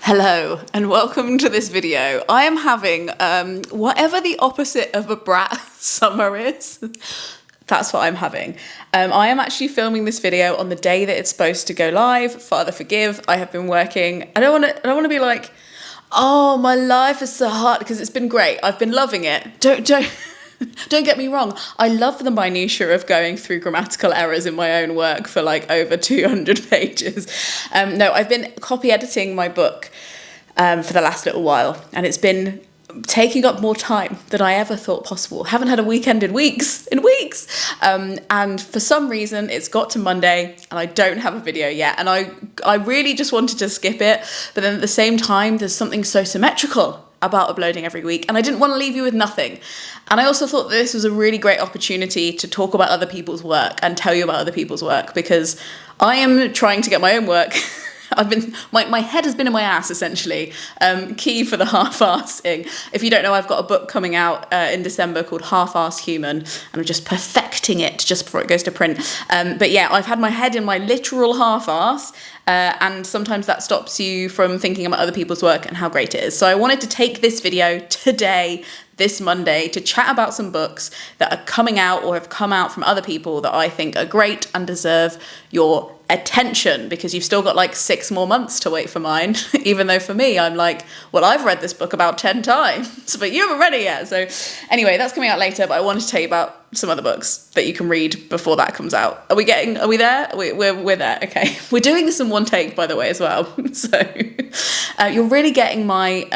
Hello and welcome to this video. I am having whatever the opposite of a brat summer is. That's what I'm having. I am actually filming this video on the day that it's supposed to go live. Father forgive. I have been working. I don't want to be like, oh, my life is so hard, because it's been great. I've been loving it. Don't get me wrong. I love the minutiae of going through grammatical errors in my own work for like over 200 pages. No, I've been copy editing my book for the last little while, and it's been taking up more time than I ever thought possible. Haven't had a weekend in weeks. And for some reason it's got to Monday and I don't have a video yet. And I really just wanted to skip it. But then at the same time, there's something so symmetrical about uploading every week, and I didn't want to leave you with nothing. And I also thought that this was a really great opportunity to talk about other people's work and tell you about other people's work, because I am trying to get my own work. My head has been in my ass, essentially. Key for the half-assing. If you don't know, I've got a book coming out in December called Half-Assed Human, and I'm just perfecting it just before it goes to print. But yeah, I've had my head in my literal half-ass, and sometimes that stops you from thinking about other people's work and how great it is. So I wanted to take this video today, this Monday, to chat about some books that are coming out or have come out from other people that I think are great and deserve your attention, because you've still got like 6 more months to wait for mine. Even though for me, I'm like, well, I've read this book about 10 times, but you haven't read it yet. So anyway, that's coming out later, but I wanted to tell you about some other books that you can read before that comes out. Are we there? We're there. Okay. We're doing this in one take, by the way, as well. So you're really getting my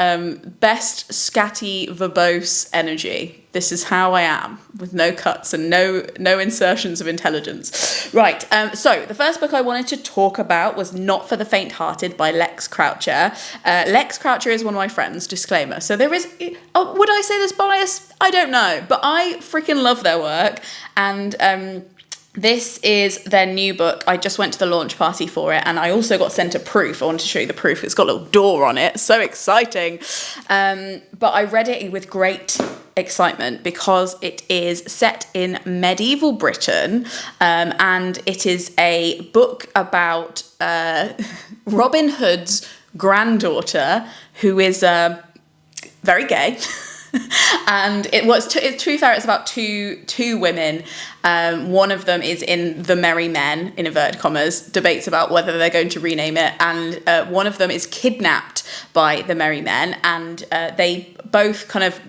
best scatty verbose energy. This is how I am, with no cuts and no insertions of intelligence. Right, so the first book I wanted to talk about was Not for the Faint-Hearted by Lex Croucher. Lex Croucher is one of my friends, disclaimer. So there is, would I say there's bias? I don't know, but I freaking love their work. And this is their new book. I just went to the launch party for it, and I also got sent a proof. I wanted to show you the proof. It's got a little door on it. So exciting. But I read it with great excitement because it is set in medieval Britain, and it is a book about Robin Hood's granddaughter, who is very gay. And to be fair, it's about two women. One of them is in The Merry Men, in inverted commas, debates about whether they're going to rename it, and one of them is kidnapped by the Merry Men, and they both kind of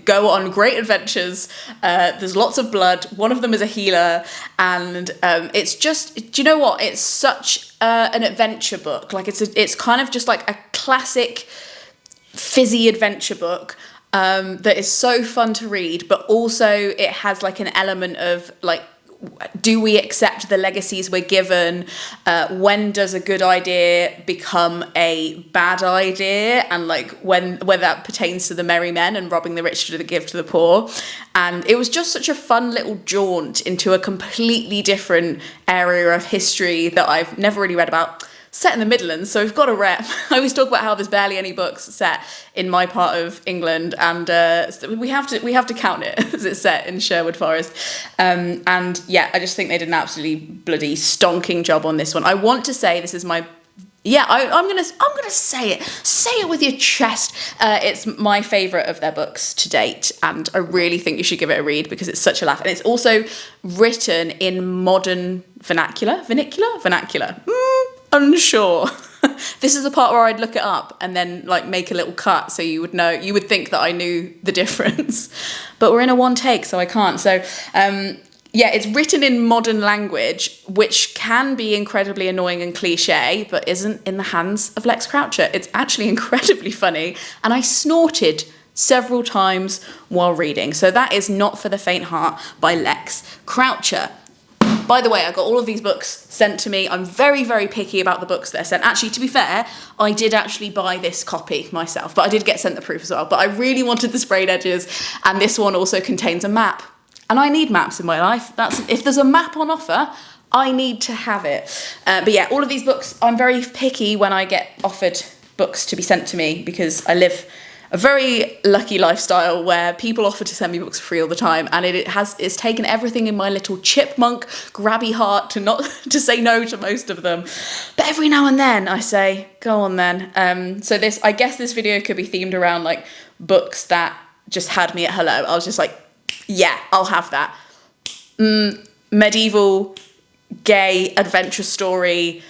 go on great adventures. There's lots of blood. One of them is a healer, and it's just, do you know what? It's such an adventure book. Like it's kind of just like a classic fizzy adventure book. That is so fun to read, but also it has like an element of like, do we accept the legacies we're given? When does a good idea become a bad idea? And like whether that pertains to the merry men and robbing the rich to give to the poor. And it was just such a fun little jaunt into a completely different area of history that I've never really read about. Set in the Midlands, so we've got a rep. I always talk about how there's barely any books set in my part of England, and we have to count it as it's set in Sherwood Forest. And yeah, I just think they did an absolutely bloody stonking job on this one. I want to say this is my. Yeah, I'm gonna say it. Say it with your chest. It's my favourite of their books to date, and I really think you should give it a read because it's such a laugh. And it's also written in modern vernacular. Unsure. This is the part where I'd look it up and then like make a little cut so you would know. You would think that I knew the difference, but we're in a one take, so I can't. So yeah, it's written in modern language, which can be incredibly annoying and cliche, but isn't in the hands of Lex Croucher. It's actually incredibly funny, and I snorted several times while reading. So that is Not for the Faint Heart by Lex Croucher. By the way, I got all of these books sent to me. I'm very, very picky about the books that are sent. Actually, to be fair, I did actually buy this copy myself, but I did get sent the proof as well. But I really wanted the sprayed edges, and this one also contains a map. And I need maps in my life. If there's a map on offer, I need to have it. But yeah, all of these books, I'm very picky when I get offered books to be sent to me, because I live a very lucky lifestyle where people offer to send me books for free all the time, and it's taken everything in my little chipmunk grabby heart to say no to most of them. But every now and then I say, go on then. So I guess this video could be themed around like books that just had me at hello. I was just like, yeah, I'll have that. Medieval gay adventure story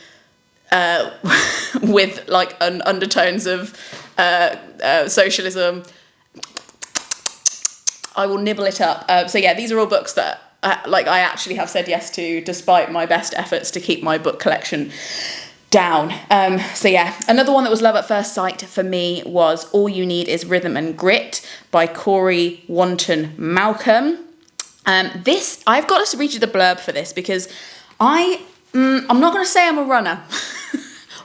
with like undertones of socialism. I will nibble it up. So yeah, these are all books that I actually have said yes to, despite my best efforts to keep my book collection down. So yeah, another one that was love at first sight for me was All You Need Is Rhythm and Grit by Cory Wharton-Malcolm. I've got to read you the blurb for this because I'm not going to say I'm a runner.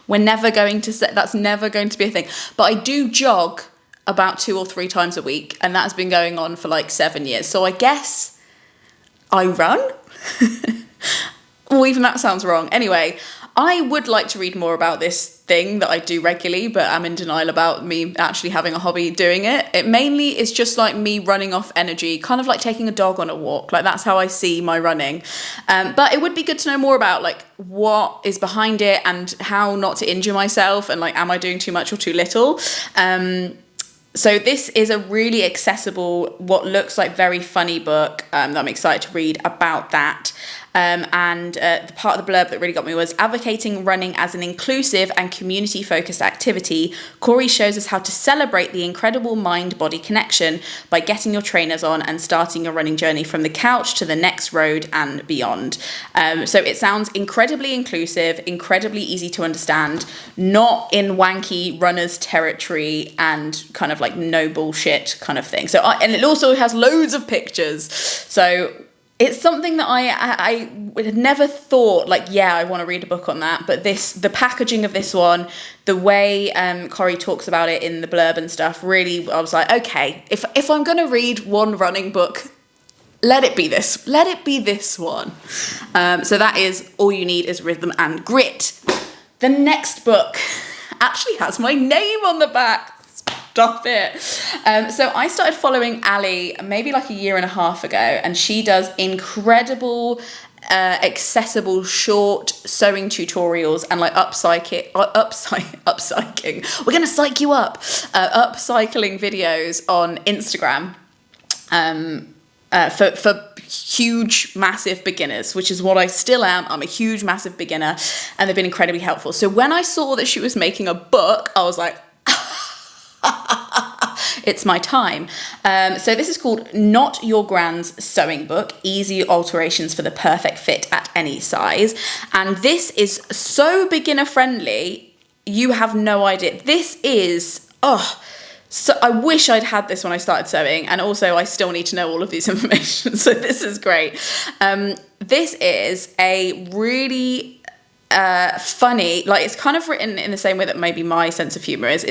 We're never going to say, that's never going to be a thing. But I do jog about 2 or 3 times a week, and that's been going on for like 7 years. So I guess I run? Or even that sounds wrong. Anyway, I would like to read more about this thing that I do regularly, but I'm in denial about me actually having a hobby doing it. It mainly is just like me running off energy, kind of like taking a dog on a walk. Like that's how I see my running. But it would be good to know more about like what is behind it and how not to injure myself, and like, am I doing too much or too little? So this is a really accessible, what looks like very funny book that I'm excited to read about that. The part of the blurb that really got me was advocating running as an inclusive and community-focused activity. Cory shows us how to celebrate the incredible mind-body connection by getting your trainers on and starting your running journey from the couch to the next road and beyond. So it sounds incredibly inclusive, incredibly easy to understand, not in wanky runners territory and kind of like no bullshit kind of thing. And it also has loads of pictures. So it's something that I would have never thought, like, yeah, I want to read a book on that. But the packaging of this one, the way Cory talks about it in the blurb and stuff, really, I was like, okay, if I'm going to read one running book, let it be this. Let it be this one. So that is All You Need Is Rhythm and Grit. The next book actually has my name on the back. Stop it. So I started following Allie maybe like 1.5 years ago, and she does incredible accessible short sewing tutorials and like upcycling, we're gonna psych you up, upcycling videos on Instagram for huge massive beginners, which is what I still am. I'm a huge massive beginner, and they've been incredibly helpful. So when I saw that she was making a book, I was like, it's my time. So this is called Not Your Gran's Sewing Book, Easy Alterations for the Perfect Fit at Any Size. And this is so beginner friendly, you have no idea. This is, so I wish I'd had this when I started sewing, and also I still need to know all of this information, so this is great. This is a really funny, like it's kind of written in the same way that maybe my sense of humor is.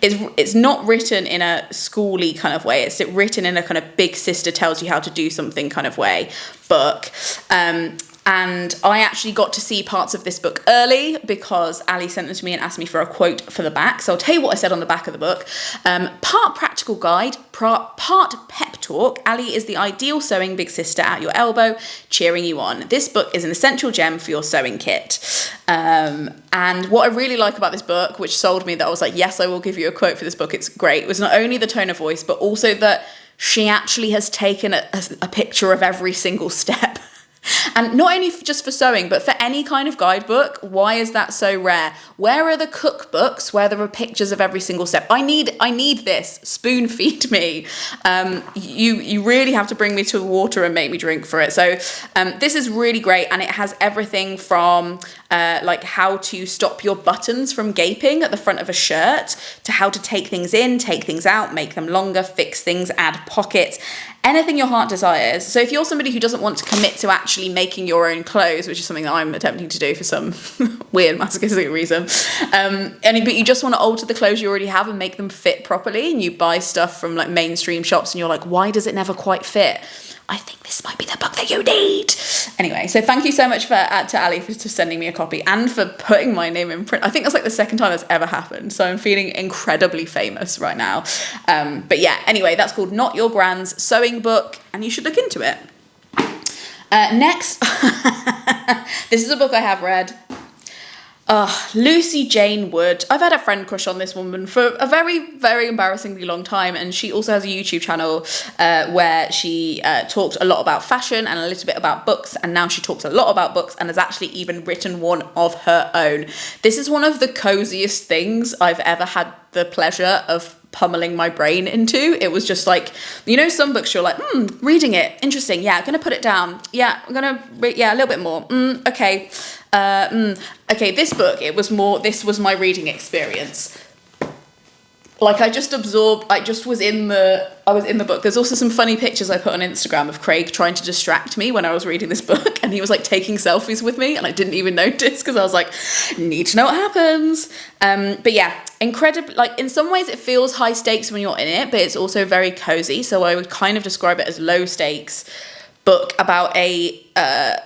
It's not written in a schooly kind of way. It's written in a kind of big sister tells you how to do something kind of way book. And I actually got to see parts of this book early because Allie sent them to me and asked me for a quote for the back. So I'll tell you what I said on the back of the book. Part practical guide, part pep talk. Allie is the ideal sewing big sister at your elbow, cheering you on. This book is an essential gem for your sewing kit. And what I really like about this book, which sold me that I was like, yes, I will give you a quote for this book, it's great, was not only the tone of voice, but also that she actually has taken a picture of every single step. And not only just for sewing, but for any kind of guidebook. Why is that so rare? Where are the cookbooks where there are pictures of every single step? I need this. Spoon feed me. You really have to bring me to the water and make me drink for it. So this is really great, and it has everything from like how to stop your buttons from gaping at the front of a shirt, to how to take things in, take things out, make them longer, fix things, add pockets. Anything your heart desires. So if you're somebody who doesn't want to commit to actually making your own clothes, which is something that I'm attempting to do for some weird masochistic reason. But you just want to alter the clothes you already have and make them fit properly, and you buy stuff from like mainstream shops and you're like, why does it never quite fit? I think this might be the book that you need. Anyway, so thank you so much to Allie for sending me a copy and for putting my name in print. I think that's like the second time that's ever happened. So I'm feeling incredibly famous right now. But yeah, anyway, that's called Not Your Gran's Sewing Book, and you should look into it. Next, this is a book I have read. Lucy Jane Wood. I've had a friend crush on this woman for a very, very embarrassingly long time, and she also has a YouTube channel where she talks a lot about fashion and a little bit about books, and now she talks a lot about books and has actually even written one of her own. This is one of the coziest things I've ever had the pleasure of pummeling my brain into. It was just like, you know, some books you're like, reading it, interesting, yeah, I'm gonna put it down, yeah, I'm gonna read, yeah, a little bit more, okay. Okay, this book, this was my reading experience. Like I just absorbed, I was in the book. There's also some funny pictures I put on Instagram of Craig trying to distract me when I was reading this book, and he was like taking selfies with me and I didn't even notice because I was like, need to know what happens. But yeah, incredible. Like in some ways it feels high stakes when you're in it, but it's also very cozy. So I would kind of describe it as low stakes book about a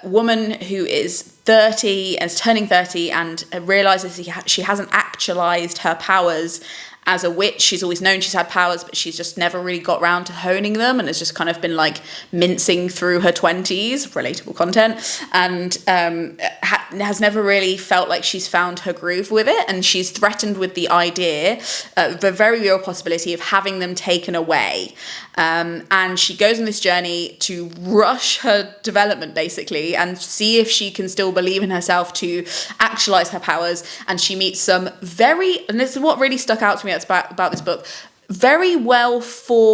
woman who is 30 and is turning 30 and realizes she hasn't actualized her powers as a witch. She's always known she's had powers, but she's just never really got round to honing them and has just kind of been like mincing through her 20s, relatable content, and has never really felt like she's found her groove with it. And she's threatened with the idea, the very real possibility of having them taken away. And she goes on this journey to rush her development basically and see if she can still believe in herself to actualize her powers. And she meets some and this is what really stuck out to me about this book, very well formatted.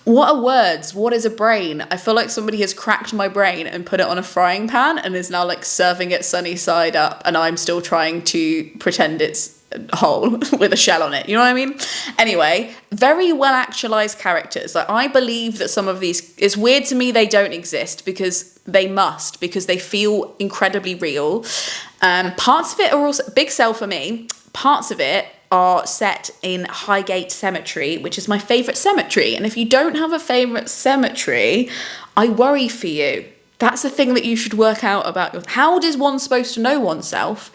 What are words? What is a brain? I feel like somebody has cracked my brain and put it on a frying pan and is now like serving it sunny side up, and I'm still trying to pretend it's whole with a shell on it, you know what I mean? Anyway, very well actualized characters. Like I believe that some of these, it's weird to me they don't exist because they must, because they feel incredibly real. Parts of it are also big sell for me. Parts of it are set in Highgate Cemetery, which is my favourite cemetery. And if you don't have a favourite cemetery, I worry for you. That's the thing that you should work out about. How is one supposed to know oneself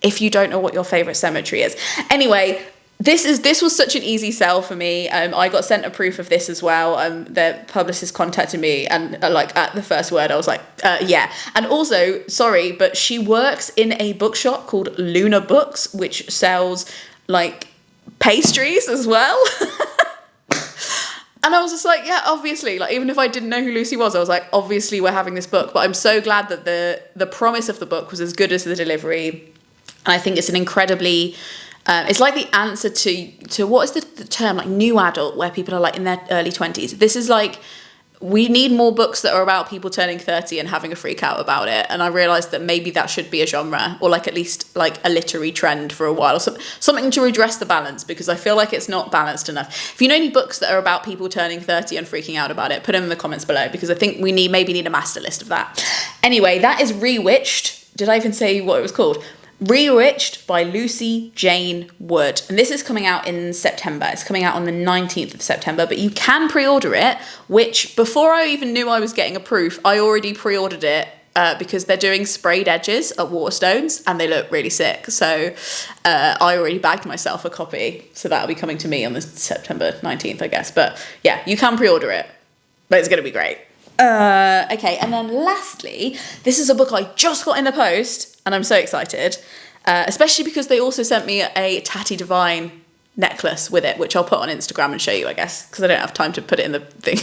if you don't know what your favourite cemetery is? Anyway, this was such an easy sell for me. I got sent a proof of this as well. The publicist contacted me and like at the first word I was like, yeah. And also, sorry, but she works in a bookshop called Luna Books, which sells like pastries as well. And I was just like, yeah, obviously, like even if I didn't know who Lucy was, I was like, obviously we're having this book. But I'm so glad that the promise of the book was as good as the delivery. And I think it's an incredibly, it's like the answer to what is the term, like new adult, where people are like in their early 20s. This is like, we need more books that are about people turning 30 and having a freak out about it. And I realised that maybe that should be a genre, or like at least like a literary trend for a while, or something to redress the balance, because I feel like it's not balanced enough. If you know any books that are about people turning 30 and freaking out about it, put them in the comments below, because I think we maybe need a master list of that. Anyway, that is Rewitched. Did I even say what it was called? Rewitched by Lucy Jane Wood. And this is coming out in September. It's coming out on the 19th of September, but you can pre-order it, which before I even knew I was getting a proof, I already pre-ordered it because they're doing sprayed edges at Waterstones and they look really sick. So I already bagged myself a copy. So that'll be coming to me on the September 19th, I guess. But yeah, you can pre-order it, but it's going to be great. Okay, and then lastly, this is a book I just got in the post and I'm so excited, especially because they also sent me a Tatty Divine necklace with it, which I'll put on Instagram and show you, I guess, because I don't have time to put it in the thing.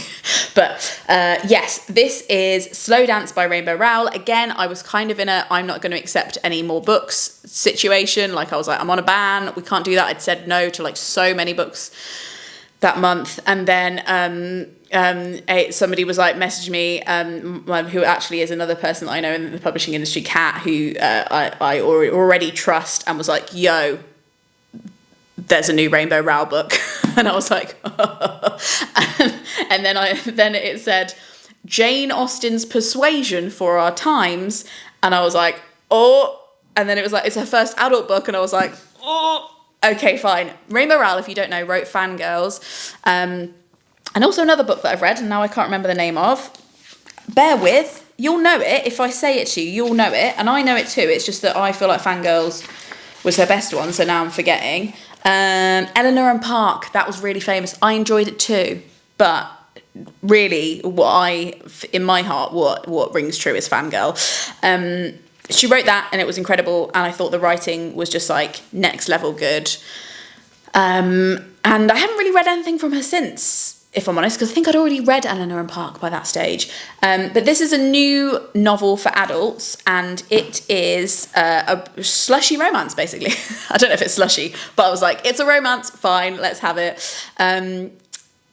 But yes, this is Slow Dance by Rainbow Rowell. Again, I was kind of in a I'm not going to accept any more books situation. Like I was like, I'm on a ban, we can't do that. I'd said no to like so many books that month, and then somebody was like messaged me who actually is another person that I know in the publishing industry, Kat, who I already trust, and was like, yo, there's a new Rainbow Rowell book. And I was like, and then it said, Jane Austen's Persuasion for our times, and I was like, oh, and then it was like, it's her first adult book, and I was like, oh, okay, fine. Rainbow Rowell, if you don't know, wrote Fangirls, and also another book that I've read, and now I can't remember the name of. Bear with, you'll know it. If I say it to you, you'll know it, and I know it too. It's just that I feel like Fangirls was her best one, so now I'm forgetting. Eleanor and Park, that was really famous. I enjoyed it too, but really in my heart, what rings true is Fangirl. She wrote that and it was incredible, and I thought the writing was just like next level good. And I haven't really read anything from her since, if I'm honest, because I think I'd already read Eleanor and Park by that stage. But this is a new novel for adults, and it is a slushy romance, basically. I don't know if it's slushy, but I was like, it's a romance, fine, let's have it.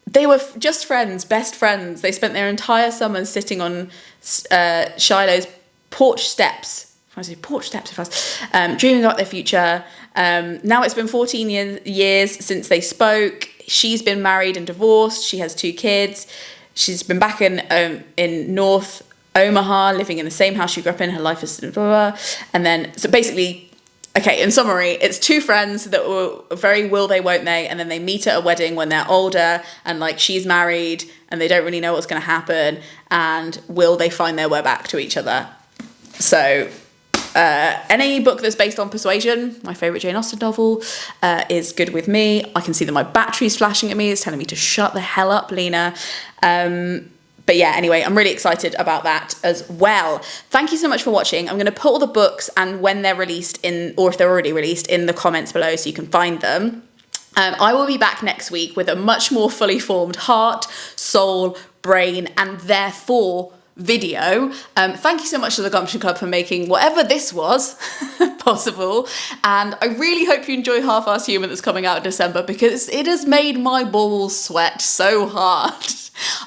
They were just friends, best friends. They spent their entire summer sitting on Shiloh's porch steps. Dreaming about their future. Now it's been 14 years since they spoke. She's been married and divorced. She has 2 kids. She's been back in North Omaha, living in the same house she grew up in. Her life is blah, blah, blah. And then, so basically, okay, in summary, it's 2 friends that were very will they, won't they, and then they meet at a wedding when they're older, and like she's married, and they don't really know what's going to happen, and will they find their way back to each other? So, any book that's based on persuasion, my favourite Jane Austen novel, is good with me. I can see that my battery's flashing at me. It's telling me to shut the hell up, Lena. But yeah, anyway, I'm really excited about that as well. Thank you so much for watching. I'm going to put all the books and when they're released or if they're already released, in the comments below so you can find them. I will be back next week with a much more fully formed heart, soul, brain, and therefore video. Thank you so much to the Gumption Club for making whatever this was possible, and I really hope you enjoy Half-Assed Human that's coming out in December, because it has made my balls sweat so hard.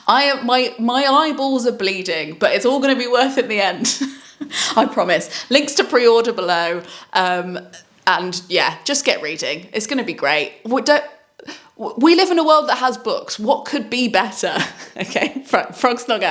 My eyeballs are bleeding, but it's all going to be worth it in the end. I promise. Links to pre-order below, and yeah, just get reading. It's going to be great. We live in a world that has books. What could be better? Okay, Frog's not out.